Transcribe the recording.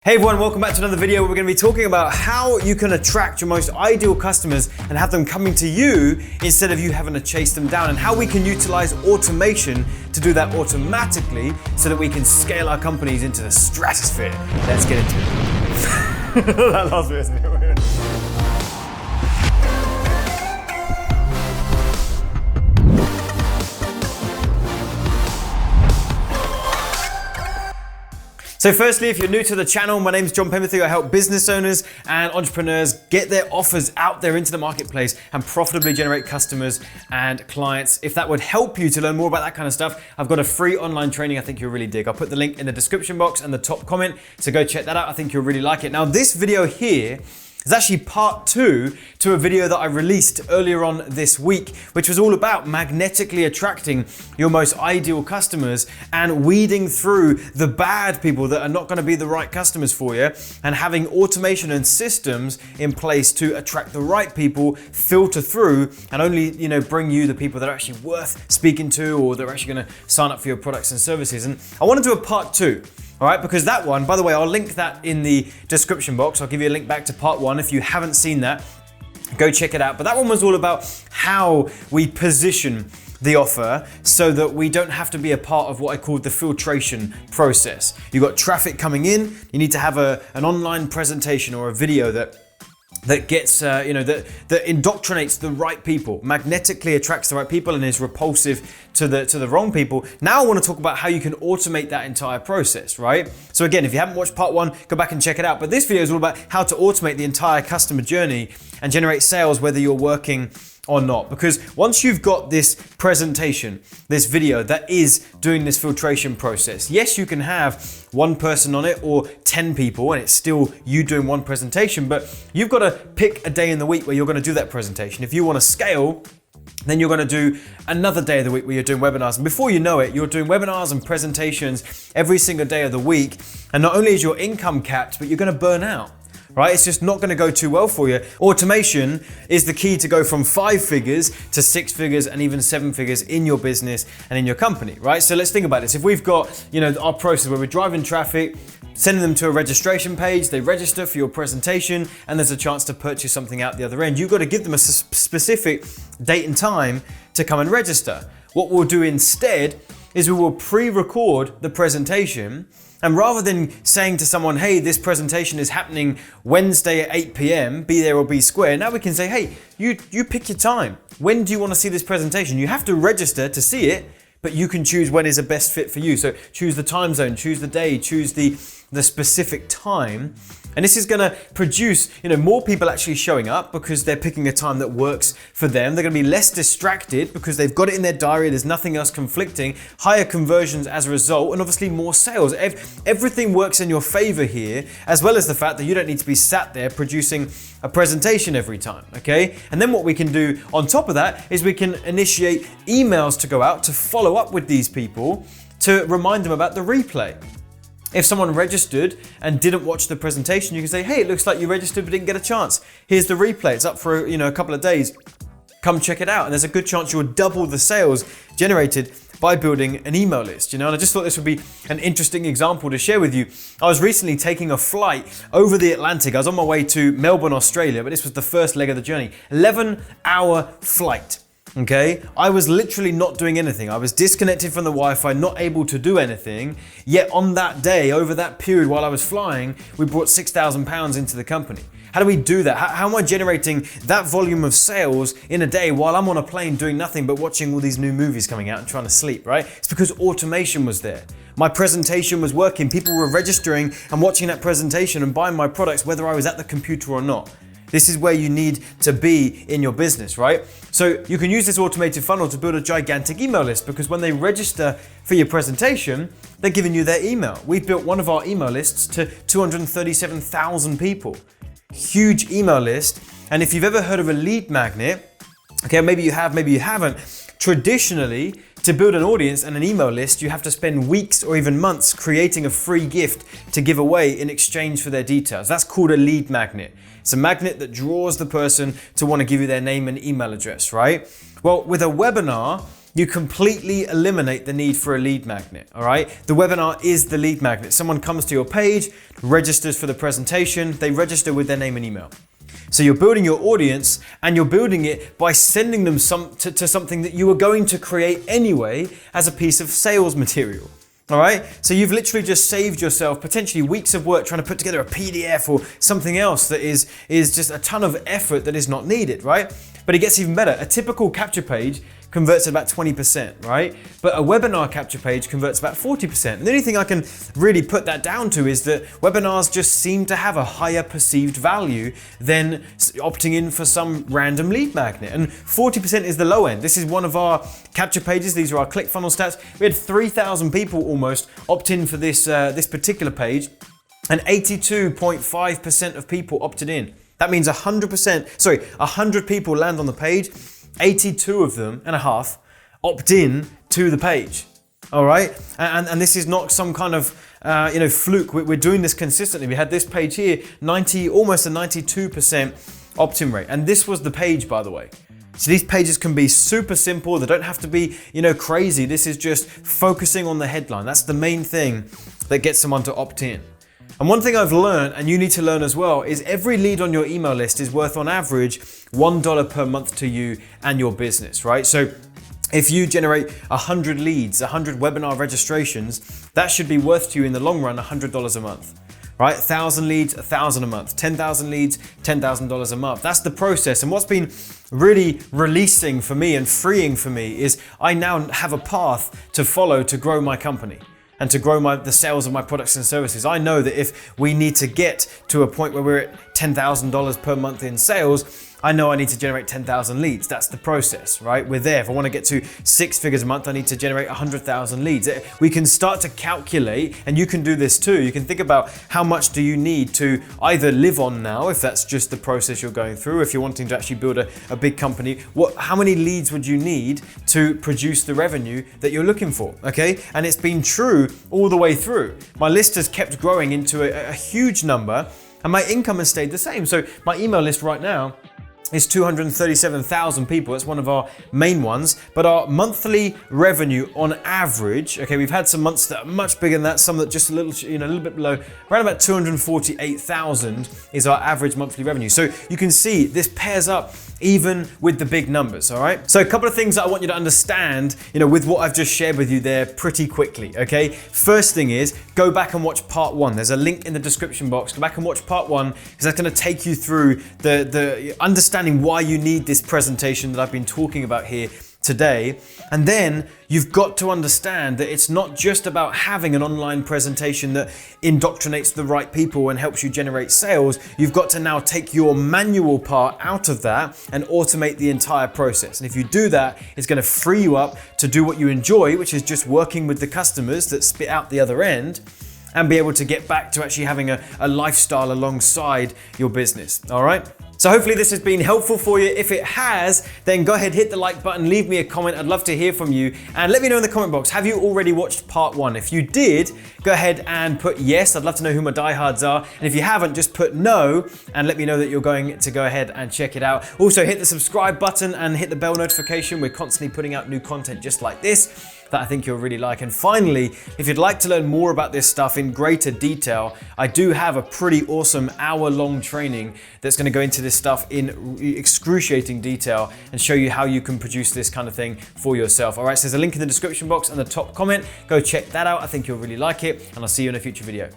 Hey everyone, welcome back to another video where we're going to be talking about how you can attract your most ideal customers and have them coming to you instead of you having to chase them down, and how we can utilize automation to do that automatically so that we can scale our companies into the stratosphere. Let's get into it. That last bit isn't it? So firstly, if you're new to the channel, my name's Penberthy. I help business owners and entrepreneurs get their offers out there into the marketplace and profitably generate customers and clients. If that would help you to learn more about that kind of stuff, I've got a free online training I think you'll really dig. I'll put the link in the description box and the top comment, so go check that out. I think you'll really like it. Now, this video here is actually part 2 to a video that I released earlier on this week, which was all about magnetically attracting your most ideal customers and weeding through the bad people that are not going to be the right customers for you, and having automation and systems in place to attract the right people, filter through, and only bring you the people that are actually worth speaking to, or that are actually going to sign up for your products and services. And I want to do a part 2. All right, because that one, by the way, I'll link that in the description box. I'll give you a link back to part 1. If you haven't seen that, go check it out. But that one was all about how we position the offer so that we don't have to be a part of what I called the filtration process. You've got traffic coming in, you need to have an online presentation or a video that gets, that indoctrinates the right people, magnetically attracts the right people, and is repulsive to the wrong people. Now I want to talk about how you can automate that entire process, right? So again, if you haven't watched part 1, go back and check it out. But this video is all about how to automate the entire customer journey and generate sales whether you're working or not. Because once you've got this presentation, this video that is doing this filtration process, yes, you can have one person on it or 10 people and it's still you doing one presentation, but you've got to pick a day in the week where you're going to do that presentation. If you want to scale, then you're going to do another day of the week where you're doing webinars. And before you know it, you're doing webinars and presentations every single day of the week. And not only is your income capped, but you're going to burn out. Right? It's just not going to go too well for you. Automation is the key to go from 5 figures to 6 figures and even 7 figures in your business and in your company, right? So let's think about this. If we've got, our process where we're driving traffic, sending them to a registration page, they register for your presentation, and there's a chance to purchase something out the other end. You've got to give them a specific date and time to come and register. What we'll do instead is we will pre-record the presentation. And rather than saying to someone, hey, this presentation is happening Wednesday at 8 p.m, be there or be square, now we can say, hey, you pick your time. When do you want to see this presentation? You have to register to see it, but you can choose when is the best fit for you. So choose the time zone, choose the day, choose the specific time. And this is going to produce, more people actually showing up because they're picking a time that works for them. They're going to be less distracted because they've got it in their diary. There's nothing else conflicting. Higher conversions as a result, and obviously more sales. Everything works in your favor here, as well as the fact that you don't need to be sat there producing a presentation every time, okay? And then what we can do on top of that is we can initiate emails to go out to follow up with these people to remind them about the replay. If someone registered and didn't watch the presentation, you can say, hey, it looks like you registered but didn't get a chance. Here's the replay. It's up for a couple of days. Come check it out. And there's a good chance you'll double the sales generated by building an email list. And I just thought this would be an interesting example to share with you. I was recently taking a flight over the Atlantic. I was on my way to Melbourne, Australia, but this was the first leg of the journey. 11-hour flight. Okay, I was literally not doing anything. I was disconnected from the Wi-Fi, not able to do anything. Yet on that day, over that period while I was flying, we brought £6,000 into the company. How do we do that? How am I generating that volume of sales in a day while I'm on a plane doing nothing but watching all these new movies coming out and trying to sleep, right? It's because automation was there. My presentation was working. People were registering and watching that presentation and buying my products whether I was at the computer or not. This is where you need to be in your business, right? So you can use this automated funnel to build a gigantic email list, because when they register for your presentation, they're giving you their email. We've built one of our email lists to 237,000 people. Huge email list. And if you've ever heard of a lead magnet, okay, maybe you have, maybe you haven't. Traditionally, to build an audience and an email list, you have to spend weeks or even months creating a free gift to give away in exchange for their details. That's called a lead magnet. It's a magnet that draws the person to want to give you their name and email address, right? Well, with a webinar, you completely eliminate the need for a lead magnet, all right? The webinar is the lead magnet. Someone comes to your page, registers for the presentation, they register with their name and email. So you're building your audience, and you're building it by sending them to something that you were going to create anyway as a piece of sales material. All right, so you've literally just saved yourself potentially weeks of work trying to put together a PDF or something else that is just a ton of effort that is not needed, right? But it gets even better. A typical capture page converts at about 20%, right? But a webinar capture page converts about 40%. And the only thing I can really put that down to is that webinars just seem to have a higher perceived value than opting in for some random lead magnet. And 40% is the low end. This is one of our capture pages. These are our ClickFunnels stats. We had 3,000 people almost opt in for this particular page, and 82.5% of people opted in. That means 100 people land on the page, 82 of them and a half opt in to the page. All right, and this is not some kind of fluke. We're doing this consistently. We had this page here, almost a 92% opt-in rate, and this was the page, by the way. So these pages can be super simple. They don't have to be crazy. This is just focusing on the headline. That's the main thing that gets someone to opt in. And one thing I've learned, and you need to learn as well, is every lead on your email list is worth on average $1 per month to you and your business, right? So if you generate 100 leads, 100 webinar registrations, that should be worth to you in the long run $100 a month, right? 1,000 leads, 1,000 a month, 10,000 leads, $10,000 a month. That's the process. And what's been really releasing for me and freeing for me is I now have a path to follow to grow my company and to grow the sales of my products and services. I know that if we need to get to a point where we're at $10,000 per month in sales, I know I need to generate 10,000 leads. That's the process, right? We're there. If I want to get to 6 figures a month, I need to generate 100,000 leads. We can start to calculate, and you can do this too. You can think about how much do you need to either live on now, if that's just the process you're going through, if you're wanting to actually build a big company, how many leads would you need to produce the revenue that you're looking for, okay? And it's been true all the way through. My list has kept growing into a huge number, and my income has stayed the same. So my email list right now is 237,000 people. It's one of our main ones, but our monthly revenue on average, okay, we've had some months that are much bigger than that, some that just a little bit below, around about 248,000 is our average monthly revenue. So you can see this pairs up even with the big numbers, all right? So a couple of things that I want you to understand, with what I've just shared with you there pretty quickly, okay? First thing is, go back and watch part 1. There's a link in the description box. Go back and watch part 1, because that's gonna take you through the understanding why you need this presentation that I've been talking about here today. And then you've got to understand that it's not just about having an online presentation that indoctrinates the right people and helps you generate sales. You've got to now take your manual part out of that and automate the entire process. And if you do that, it's going to free you up to do what you enjoy, which is just working with the customers that spit out the other end, and be able to get back to actually having a lifestyle alongside your business, all right? So hopefully this has been helpful for you. If it has, then go ahead, hit the like button, leave me a comment. I'd love to hear from you. And let me know in the comment box, have you already watched part 1? If you did, go ahead and put yes. I'd love to know who my diehards are. And if you haven't, just put no and let me know that you're going to go ahead and check it out. Also hit the subscribe button and hit the bell notification. We're constantly putting out new content just like this that I think you'll really like. And finally, if you'd like to learn more about this stuff in greater detail, I do have a pretty awesome hour-long training that's going to go into this stuff in excruciating detail and show you how you can produce this kind of thing for yourself. All right, so there's a link in the description box and the top comment. Go check that out. I think you'll really like it, and I'll see you in a future video.